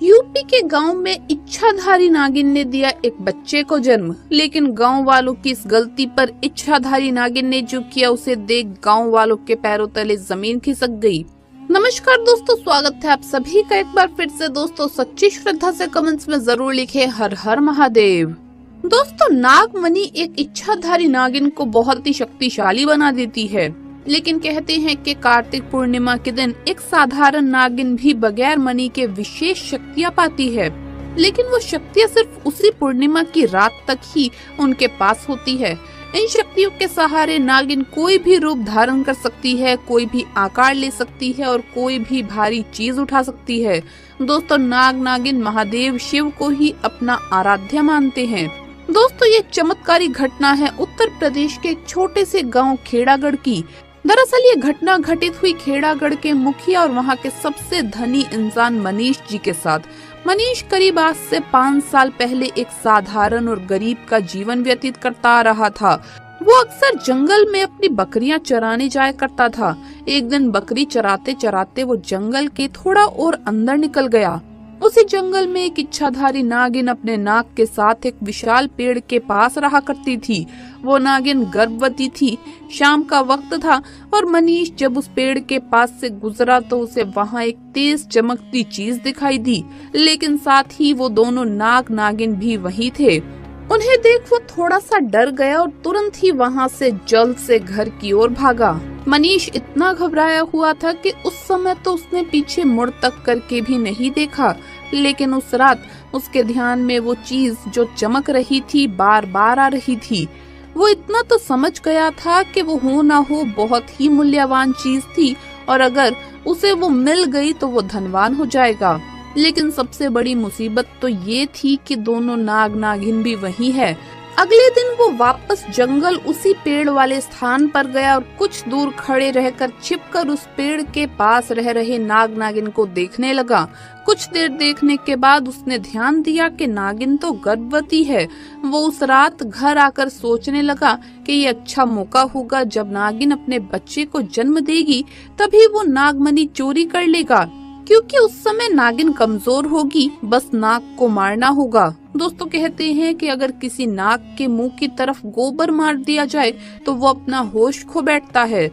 UP के गांव में इच्छाधारी नागिन ने दिया एक बच्चे को जन्म, लेकिन गांव वालों की इस गलती पर इच्छाधारी नागिन ने जो किया उसे देख गांव वालों के पैरों तले जमीन खिसक गई। नमस्कार दोस्तों, स्वागत है आप सभी का एक बार फिर से। दोस्तों सच्ची श्रद्धा से कमेंट्स में जरूर लिखे हर हर महादेव। दोस्तों नागमणि एक इच्छाधारी नागिन को बहुत ही शक्तिशाली बना देती है, लेकिन कहते हैं कि कार्तिक पूर्णिमा के दिन एक साधारण नागिन भी बगैर मणि के विशेष शक्तियाँ पाती है, लेकिन वो शक्तियाँ सिर्फ उसी पूर्णिमा की रात तक ही उनके पास होती है। इन शक्तियों के सहारे नागिन कोई भी रूप धारण कर सकती है, कोई भी आकार ले सकती है और कोई भी भारी चीज उठा सकती है। दोस्तों नागिन महादेव शिव को ही अपना आराध्य मानते हैं। दोस्तों ये चमत्कारी घटना है उत्तर प्रदेश के एक छोटे से गांव खेड़ागढ़ की। दरअसल ये घटना घटित हुई खेड़ागढ़ के मुखिया और वहाँ के सबसे धनी इंसान मनीष जी के साथ। मनीष करीब आज से 5 साल पहले एक साधारण और गरीब का जीवन व्यतीत करता आ रहा था। वो अक्सर जंगल में अपनी बकरियां चराने जाया करता था। एक दिन बकरी चराते चराते वो जंगल के थोड़ा और अंदर निकल गया। उसी जंगल में एक इच्छाधारी नागिन अपने नाग के साथ एक विशाल पेड़ के पास रहा करती थी। वो नागिन गर्भवती थी। शाम का वक्त था और मनीष जब उस पेड़ के पास से गुजरा तो उसे वहाँ एक तेज चमकती चीज दिखाई दी, लेकिन साथ ही वो दोनों नागिन भी वहीं थे। उन्हें देख वो थोड़ा सा डर गया और तुरंत ही वहाँ से जल्द से घर की ओर भागा। मनीष इतना घबराया हुआ था कि उस समय तो उसने पीछे मुड़ तक करके भी नहीं देखा, लेकिन उस रात उसके ध्यान में वो चीज जो चमक रही थी बार बार आ रही थी। वो इतना तो समझ गया था कि वो हो ना हो बहुत ही मूल्यवान चीज थी और अगर उसे वो मिल गई तो वो धनवान हो जाएगा। लेकिन सबसे बड़ी मुसीबत तो ये थी कि दोनों नागिन भी वही है। अगले दिन वो वापस जंगल उसी पेड़ वाले स्थान पर गया और कुछ दूर खड़े रहकर छिपकर उस पेड़ के पास रह रहे नागिन को देखने लगा। कुछ देर देखने के बाद उसने ध्यान दिया कि नागिन तो गर्भवती है। वो उस रात घर आकर सोचने लगा कि ये अच्छा मौका होगा, जब नागिन अपने बच्चे को जन्म देगी तभी वो नागमणि चोरी कर लेगा, क्योंकि उस समय नागिन कमजोर होगी, बस नाग को मारना होगा। दोस्तों कहते हैं कि अगर किसी नाग के मुंह की तरफ गोबर मार दिया जाए तो वो अपना होश खो बैठता है।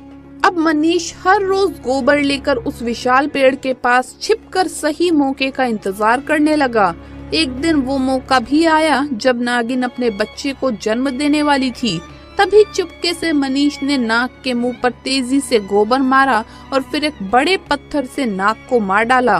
अब मनीष हर रोज गोबर लेकर उस विशाल पेड़ के पास छिपकर सही मौके का इंतजार करने लगा। एक दिन वो मौका भी आया जब नागिन अपने बच्चे को जन्म देने वाली थी। तभी चुपके से मनीष ने नाग के मुंह पर तेजी से गोबर मारा और फिर एक बड़े पत्थर से नाग को मार डाला।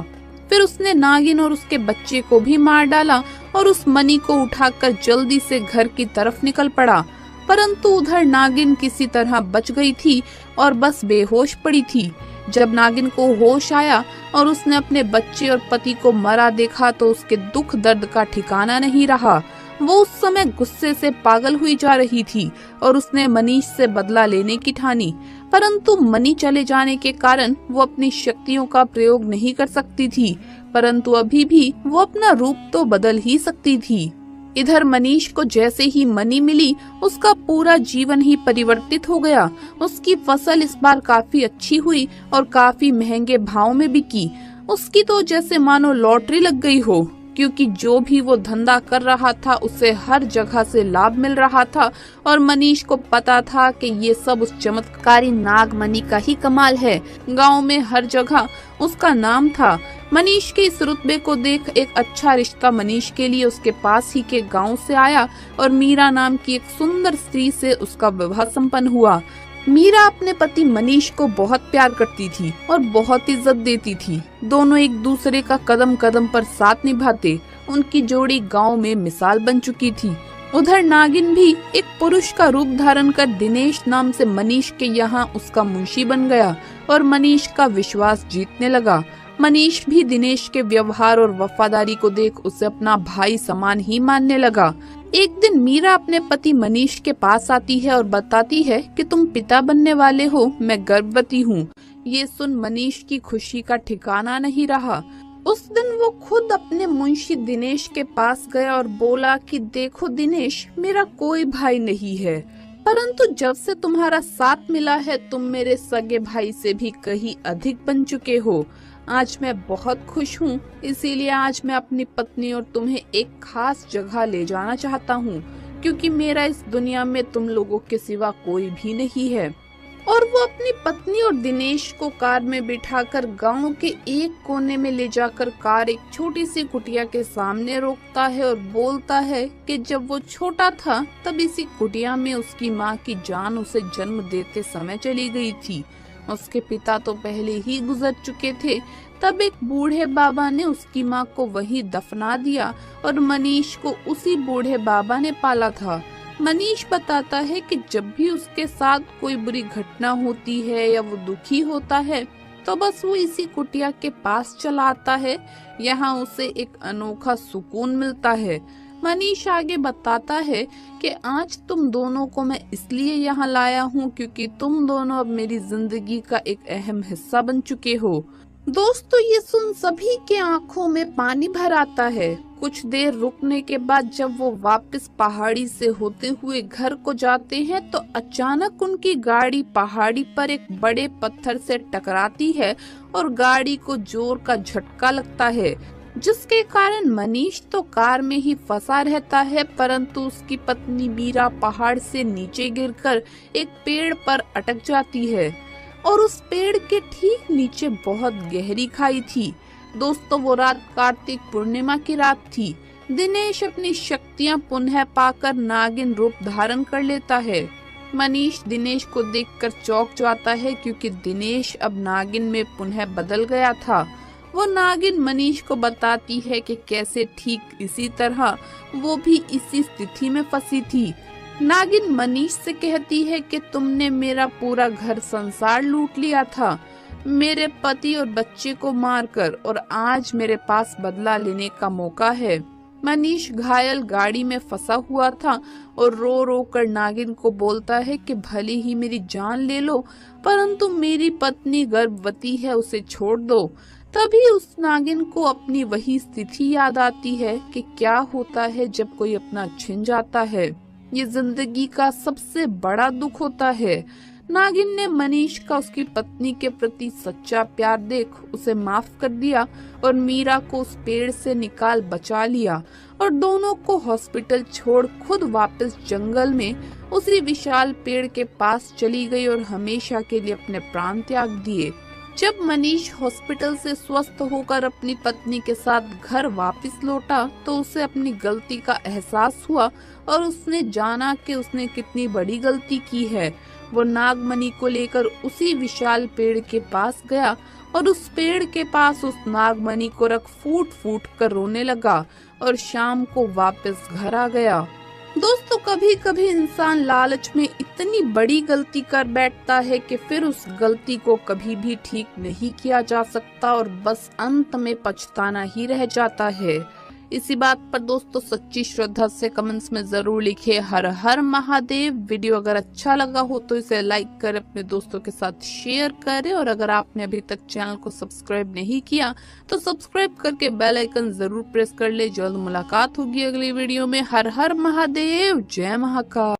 फिर उसने नागिन और उसके बच्चे को भी मार डाला और उस मणि को उठाकर जल्दी से घर की तरफ निकल पड़ा। परंतु उधर नागिन किसी तरह बच गई थी और बस बेहोश पड़ी थी। जब नागिन को होश आया और उसने अपने बच्चे और पति को मरा देखा तो उसके दुख दर्द का ठिकाना नहीं रहा। वो उस समय गुस्से से पागल हुई जा रही थी और उसने मनीष से बदला लेने की ठानी, परंतु मणि चले जाने के कारण वो अपनी शक्तियों का प्रयोग नहीं कर सकती थी। परंतु अभी भी वो अपना रूप तो बदल ही सकती थी। इधर मनीष को जैसे ही मणि मिली उसका पूरा जीवन ही परिवर्तित हो गया। उसकी फसल इस बार काफी अच्छी हुई और काफी महंगे भाव में बिकी। उसकी तो जैसे मानो लॉटरी लग गई हो, क्योंकि जो भी वो धंधा कर रहा था उसे हर जगह से लाभ मिल रहा था और मनीष को पता था कि ये सब उस चमत्कारी नागमणि का ही कमाल है। गांव में हर जगह उसका नाम था। मनीष के इस रुतबे को देख एक अच्छा रिश्ता मनीष के लिए उसके पास ही के गांव से आया और मीरा नाम की एक सुंदर स्त्री से उसका विवाह संपन्न हुआ। मीरा अपने पति मनीष को बहुत प्यार करती थी और बहुत इज्जत देती थी। दोनों एक दूसरे का कदम कदम पर साथ निभाते। उनकी जोड़ी गांव में मिसाल बन चुकी थी। उधर नागिन भी एक पुरुष का रूप धारण कर दिनेश नाम से मनीष के यहाँ उसका मुंशी बन गया और मनीष का विश्वास जीतने लगा। मनीष भी दिनेश के व्यवहार और वफादारी को देख उसे अपना भाई समान ही मानने लगा। एक दिन मीरा अपने पति मनीष के पास आती है और बताती है कि तुम पिता बनने वाले हो, मैं गर्भवती हूँ। ये सुन मनीष की खुशी का ठिकाना नहीं रहा। उस दिन वो खुद अपने मुंशी दिनेश के पास गया और बोला कि देखो दिनेश, मेरा कोई भाई नहीं है, परंतु जब से तुम्हारा साथ मिला है तुम मेरे सगे भाई से भी कहीं अधिक बन चुके हो। आज मैं बहुत खुश हूँ, इसीलिए आज मैं अपनी पत्नी और तुम्हें एक खास जगह ले जाना चाहता हूँ, क्योंकि मेरा इस दुनिया में तुम लोगों के सिवा कोई भी नहीं है। और वो अपनी पत्नी और दिनेश को कार में बिठाकर गांव के एक कोने में ले जाकर कार एक छोटी सी कुटिया के सामने रोकता है और बोलता है कि जब वो छोटा था तब इसी कुटिया में उसकी माँ की जान उसे जन्म देते समय चली गई थी। उसके पिता तो पहले ही गुजर चुके थे। तब एक बूढ़े बाबा ने उसकी माँ को वहीं दफना दिया और मनीष को उसी बूढ़े बाबा ने पाला था। मनीष बताता है कि जब भी उसके साथ कोई बुरी घटना होती है या वो दुखी होता है तो बस वो इसी कुटिया के पास चला आता है। यहाँ उसे एक अनोखा सुकून मिलता है। मनीष आगे बताता है कि आज तुम दोनों को मैं इसलिए यहाँ लाया हूँ क्योंकि तुम दोनों अब मेरी जिंदगी का एक अहम हिस्सा बन चुके हो। दोस्तों, ये सुन सभी के आंखों में पानी भर आता है। कुछ देर रुकने के बाद जब वो वापस पहाड़ी से होते हुए घर को जाते हैं तो अचानक उनकी गाड़ी पहाड़ी पर एक बड़े पत्थर से टकराती है और गाड़ी को जोर का झटका लगता है, जिसके कारण मनीष तो कार में ही फंसा रहता है, परंतु उसकी पत्नी मीरा पहाड़ से नीचे गिरकर एक पेड़ पर अटक जाती है और उस पेड़ के ठीक नीचे बहुत गहरी खाई थी। दोस्तों, वो रात कार्तिक पूर्णिमा की रात थी। दिनेश अपनी शक्तियां पुनः पाकर नागिन रूप धारण कर लेता है। मनीष दिनेश को देखकर चौंक जाता है क्योंकि दिनेश अब नागिन में पुनः बदल गया था। वो नागिन मनीष को बताती है कि कैसे ठीक इसी तरह वो भी इसी स्थिति में फंसी थी। नागिन मनीष से कहती है कि तुमने मेरा पूरा घर संसार लूट लिया था, मेरे पति और बच्चे को मारकर, और आज मेरे पास बदला लेने का मौका है। मनीष घायल गाड़ी में फंसा हुआ था और रो रो कर नागिन को बोलता है कि भले ही मेरी जान ले लो, परंतु मेरी पत्नी गर्भवती है, उसे छोड़ दो। तभी उस नागिन को अपनी वही स्थिति याद आती है कि क्या होता है जब कोई अपना छिन जाता है। ये जिंदगी का सबसे बड़ा दुख होता है। नागिन ने मनीष का उसकी पत्नी के प्रति सच्चा प्यार देख उसे माफ कर दिया और मीरा को उस पेड़ से निकाल बचा लिया और दोनों को हॉस्पिटल छोड़ खुद वापस जंगल में उसी विशाल पेड़ के पास चली गई और हमेशा के लिए अपने प्राण त्याग दिए। जब मनीष हॉस्पिटल से स्वस्थ होकर अपनी पत्नी के साथ घर वापस लौटा तो उसे अपनी गलती का एहसास हुआ और उसने जाना कि उसने कितनी बड़ी गलती की है। वो नागमणि को लेकर उसी विशाल पेड़ के पास गया और उस पेड़ के पास उस नागमणि को रख फूट फूट कर रोने लगा और शाम को वापस घर आ गया। दोस्तों, कभी कभी इंसान लालच में इतनी बड़ी गलती कर बैठता है कि फिर उस गलती को कभी भी ठीक नहीं किया जा सकता और बस अंत में पछताना ही रह जाता है। इसी बात पर दोस्तों सच्ची श्रद्धा से कमेंट्स में जरूर लिखे हर हर महादेव। वीडियो अगर अच्छा लगा हो तो इसे लाइक कर अपने दोस्तों के साथ शेयर करें और अगर आपने अभी तक चैनल को सब्सक्राइब नहीं किया तो सब्सक्राइब करके बेल आइकन जरूर प्रेस कर ले। जल्द मुलाकात होगी अगली वीडियो में। हर हर महादेव, जय महाकाल।